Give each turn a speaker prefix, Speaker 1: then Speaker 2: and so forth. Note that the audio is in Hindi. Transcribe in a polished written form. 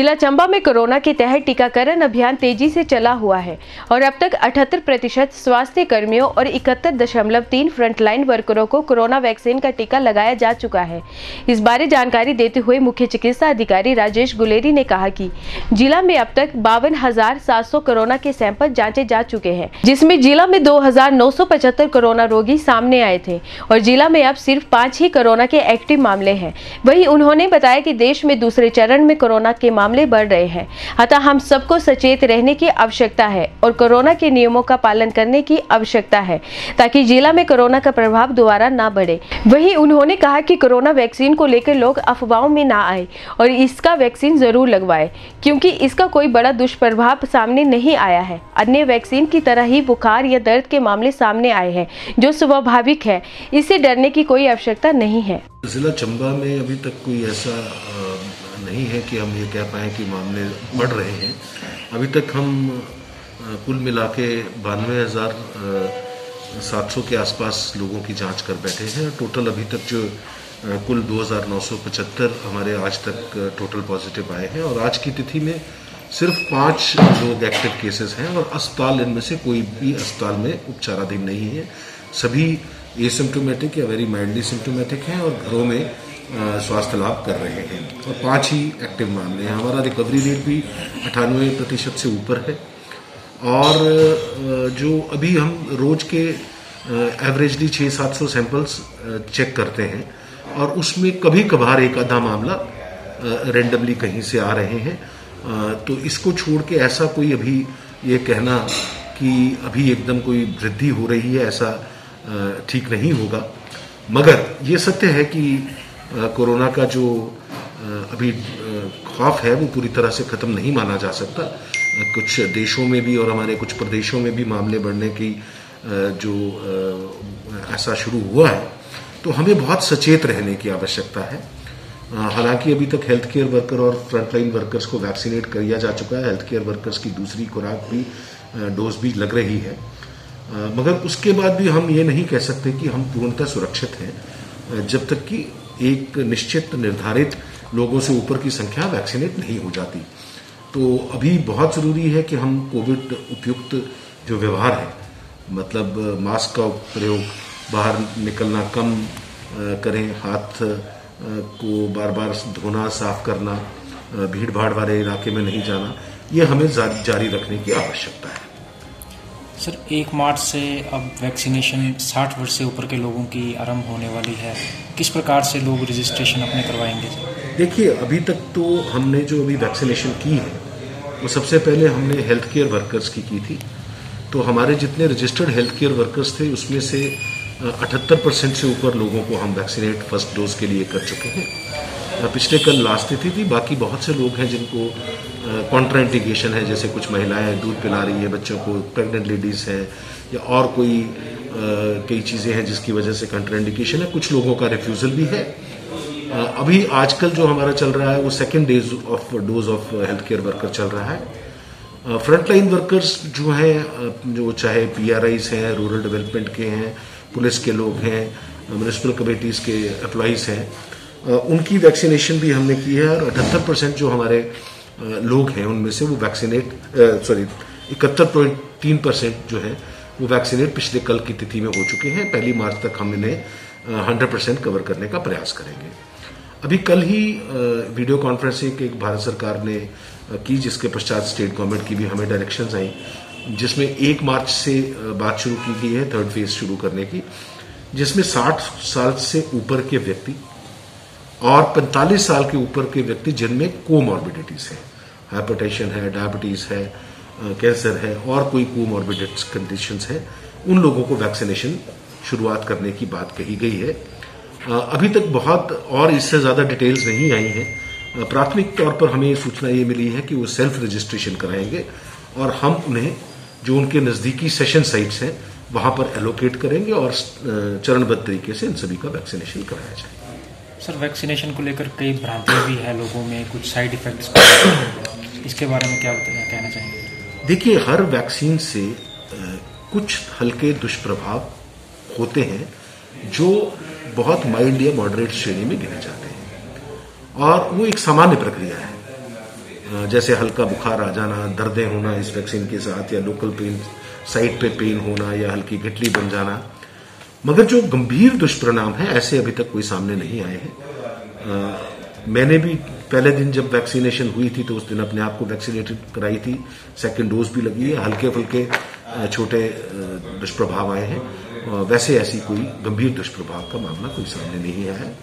Speaker 1: जिला चंबा में कोरोना के तहत टीकाकरण अभियान तेजी से चला हुआ है और अब तक 78% स्वास्थ्य कर्मियों और 71.3 फ्रंटलाइन वर्करों को कोरोना वैक्सीन का टीका लगाया जा चुका है। इस बारे जानकारी देते हुए मुख्य चिकित्सा अधिकारी राजेश गुलेरी ने कहा कि जिला में अब तक 52,700 कोरोना के सैंपल जांचे जा चुके हैं, जिसमें जिला में 2,975 कोरोना रोगी सामने आए थे और जिला में अब सिर्फ 5 ही कोरोना के एक्टिव मामले हैं। वहीं उन्होंने बताया कि देश में दूसरे चरण में कोरोना के मामले बढ़ रहे हैं, अतः हम सबको सचेत रहने की आवश्यकता है और कोरोना के नियमों का पालन करने की आवश्यकता है ताकि जिला में कोरोना का प्रभाव दोबारा ना बढ़े। वहीं उन्होंने कहा कि कोरोना वैक्सीन को लेकर लोग अफवाहों में ना आए और इसका वैक्सीन जरूर लगवाएं, क्योंकि इसका कोई बड़ा दुष्प्रभाव सामने नहीं आया है। अन्य वैक्सीन की तरह ही बुखार या दर्द के मामले सामने आए हैं जो स्वाभाविक है, इससे डरने की कोई आवश्यकता नहीं है।
Speaker 2: जिला चंबा में अभी तक कोई ऐसा नहीं है कि हम ये कह पाएँ कि मामले बढ़ रहे हैं। अभी तक हम कुल मिला के 92,700 के आसपास लोगों की जांच कर बैठे हैं। टोटल अभी तक जो कुल 2,975 हमारे आज तक टोटल पॉजिटिव आए हैं और आज की तिथि में सिर्फ 5 लोग एक्टिव केसेस हैं और अस्पताल इनमें से कोई भी अस्पताल में उपचाराधीन नहीं है। सभी एसिम्प्टोमेटिक या वेरी माइल्डली सिम्प्टोमेटिक हैं और घरों में स्वास्थ्य लाभ कर रहे हैं और 5 ही एक्टिव मामले हैं। हमारा रिकवरी रेट भी 98% से ऊपर है और जो अभी हम रोज के एवरेजली 600-700 सैंपल्स चेक करते हैं और उसमें कभी कभार एक आधा मामला रेंडमली कहीं से आ रहे हैं। तो इसको छोड़ के ऐसा कोई अभी ये कहना कि अभी एकदम कोई वृद्धि हो रही है, ऐसा ठीक नहीं होगा। मगर ये सत्य है कि कोरोना का जो अभी खौफ है वो पूरी तरह से खत्म नहीं माना जा सकता। कुछ देशों में भी और हमारे कुछ प्रदेशों में भी मामले बढ़ने की जो ऐसा शुरू हुआ है, तो हमें बहुत सचेत रहने की आवश्यकता है। हालांकि अभी तक हेल्थ केयर वर्कर और फ्रंटलाइन वर्कर्स को वैक्सीनेट किया जा चुका है। हेल्थ केयर वर्कर्स की दूसरी खुराक भी डोज भी लग रही है, मगर उसके बाद भी हम ये नहीं कह सकते कि हम पूर्णतः सुरक्षित हैं जब तक कि एक निश्चित निर्धारित लोगों से ऊपर की संख्या वैक्सीनेट नहीं हो जाती। तो अभी बहुत जरूरी है कि हम कोविड उपयुक्त जो व्यवहार है, मतलब मास्क का प्रयोग, बाहर निकलना कम करें, हाथ को बार बार धोना, साफ करना, भीड़ भाड़ वाले इलाके में नहीं जाना, ये हमें जारी रखने की आवश्यकता है।
Speaker 3: सर, 1 मार्च से अब वैक्सीनेशन 60 वर्ष से ऊपर के लोगों की आरंभ होने वाली है। किस प्रकार से लोग रजिस्ट्रेशन अपने करवाएंगे?
Speaker 2: देखिए, अभी तक तो हमने जो अभी वैक्सीनेशन की है वो सबसे पहले हमने हेल्थ केयर वर्कर्स की थी। तो हमारे जितने रजिस्टर्ड हेल्थ केयर वर्कर्स थे उसमें से 78% से ऊपर लोगों को हम वैक्सीनेट फर्स्ट डोज के लिए कर चुके हैं। पिछले कल लास्ट तिथि थी। बाकी बहुत से लोग हैं जिनको कॉन्ट्राइंडिकेशन है, जैसे कुछ महिलाएं दूध पिला रही है बच्चों को, प्रेग्नेंट लेडीज हैं, या और कोई कई चीज़ें हैं जिसकी वजह से कॉन्ट्राइंडिकेशन है। कुछ लोगों का रिफ्यूज़ल भी है। अभी आजकल जो हमारा चल रहा है वो second dose of health care worker चल रहा है। फ्रंटलाइन वर्कर्स जो हैं, जो चाहे PRIs हैं, रूरल डेवलपमेंट के हैं, पुलिस के लोग हैं, म्यूनिसिपल कमेटीज़ के एम्प्लॉइज़ हैं, उनकी वैक्सीनेशन भी हमने की है और 78% जो हमारे लोग हैं उनमें से वो 71.3% जो है वो वैक्सीनेट पिछले कल की तिथि में हो चुके हैं। 1 मार्च तक हम इन्हें 100% कवर करने का प्रयास करेंगे। अभी कल ही वीडियो कॉन्फ्रेंसिंग एक भारत सरकार ने की, जिसके पश्चात स्टेट गवर्नमेंट की भी हमें डायरेक्शंस आई, जिसमें 1 मार्च से बात शुरू की गई है 3rd फेज शुरू करने की, जिसमें 60 साल से ऊपर के व्यक्ति और 45 साल के ऊपर के व्यक्ति जिनमें कोमॉर्बिडिटीज है, हाइपरटेंशन है, डायबिटीज है, कैंसर है और कोई कोमॉर्बिडिटीज कंडीशंस है, उन लोगों को वैक्सीनेशन शुरुआत करने की बात कही गई है। अभी तक बहुत और इससे ज़्यादा डिटेल्स नहीं आई हैं। प्राथमिक तौर पर हमें सूचना ये मिली है कि वो सेल्फ रजिस्ट्रेशन कराएंगे और हम उन्हें जो उनके नज़दीकी सेशन साइट्स हैं वहाँ पर एलोकेट करेंगे और चरणबद्ध तरीके से इन सभी का वैक्सीनेशन कराया जाएगा।
Speaker 3: सर, वैक्सीनेशन को लेकर कई भ्रांतियां भी है लोगों में, कुछ साइड इफेक्ट्स, इसके बारे में क्या कहना चाहेंगे? देखिए,
Speaker 2: हर वैक्सीन से कुछ हल्के दुष्प्रभाव होते हैं जो बहुत माइल्ड या मॉडरेट श्रेणी में गिने जाते हैं और वो एक सामान्य प्रक्रिया है। जैसे हल्का बुखार आ जाना, दर्दें होना इस वैक्सीन के साथ, या लोकल पेन, साइट पे पेन होना, या हल्की गठली बन जाना। मगर जो गंभीर दुष्परिणाम है ऐसे अभी तक कोई सामने नहीं आए हैं। मैंने भी पहले दिन जब वैक्सीनेशन हुई थी तो उस दिन अपने आप को वैक्सीनेटेड कराई थी, सेकंड डोज भी लगी है। हल्के फुल्के छोटे दुष्प्रभाव आए हैं, वैसे ऐसी कोई गंभीर दुष्प्रभाव का मामला कोई सामने नहीं आया है।